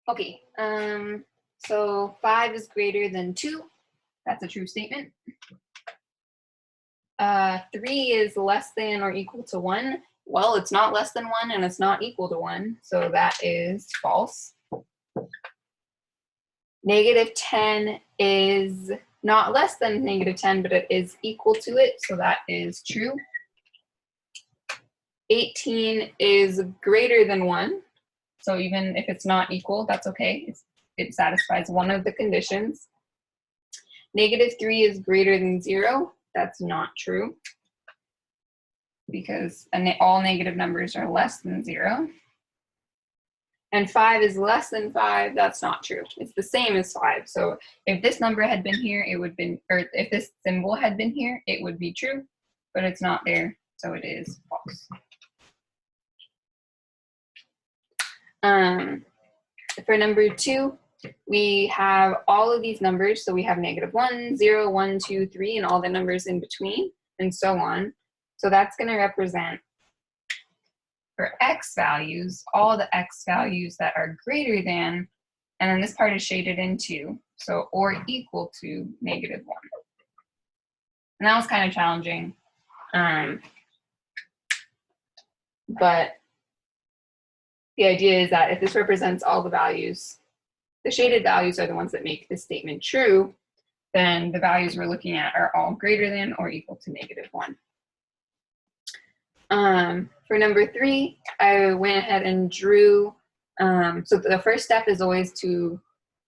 Okay, so 5 is greater than 2. That's a true statement. 3 is less than or equal to 1. Well, it's not less than 1 and it's not equal to 1, so that is false. -10 is not less than -10, but it is equal to it, so that is true. 18 is greater than 1, so even if it's not equal, that's okay. It satisfies one of the conditions. -3 is greater than 0. That's not true, because all negative numbers are less than 0. And 5 is less than 5. That's not true. It's the same as 5. So if this number had been here, it would have been, or if this symbol had been here, it would be true, but it's not there, so it is false. For number 2, we have all of these numbers. So we have -1, 0, 1, 2, 3, and all the numbers in between, and so on. So that's going to represent, for x values, all the x values that are greater than, and then this part is shaded in 2, so or equal to -1. And that was kind of challenging, but the idea is that if this represents all the values, the shaded values are the ones that make this statement true, then the values we're looking at are all greater than or equal to -1. For number 3, I went ahead and drew, so the first step is always to,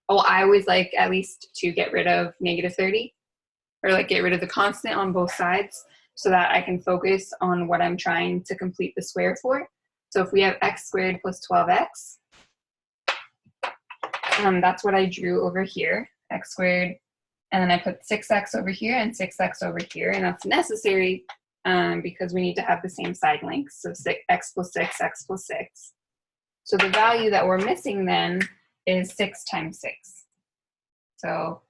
I always like at least to get rid of -30, or like get rid of the constant on both sides, so that I can focus on what I'm trying to complete the square for. So if we have x squared plus 12x, that's what I drew over here, x squared, and then I put 6x over here and 6x over here, and that's necessary because we need to have the same side lengths, so x plus 6, x plus 6. So the value that we're missing then is 6 times 6. So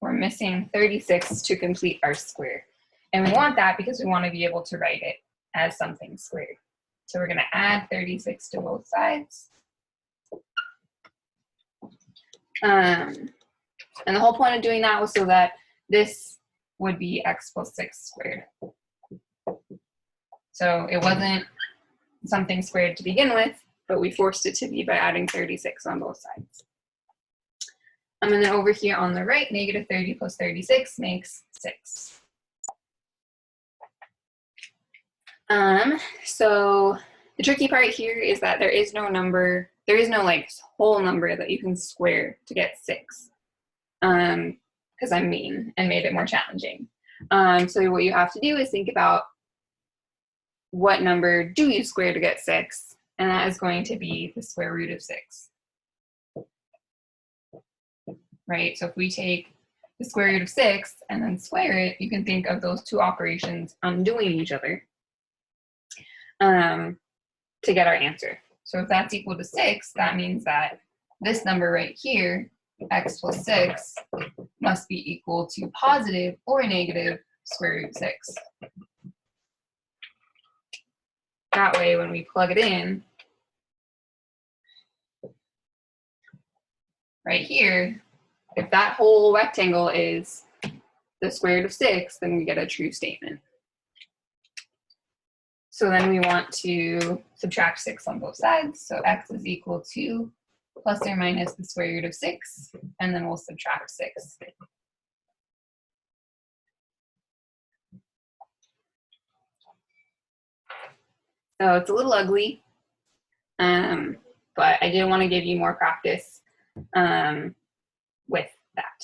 we're missing 36 to complete our square. And we want that because we want to be able to write it as something squared. So we're going to add 36 to both sides. And the whole point of doing that was so that this would be x plus 6 squared. So it wasn't something squared to begin with, but we forced it to be by adding 36 on both sides. And then over here on the right, -30 plus 36 makes 6. So the tricky part here is that there is no number, there is no like whole number that you can square to get 6. Because I'm mean and made it more challenging. So what you have to do is think about what number do you square to get 6, and that is going to be the square root of 6. Right, so if we take the square root of 6 and then square it, you can think of those two operations undoing each other to get our answer. So if that's equal to 6, that means that this number right here, x plus 6, must be equal to positive or negative square root of 6. That way, when we plug it in, right here, if that whole rectangle is the square root of 6, then we get a true statement. So then we want to subtract 6 on both sides. So x is equal to plus or minus the square root of 6, and then we'll subtract 6. So it's a little ugly, but I did want to give you more practice with that.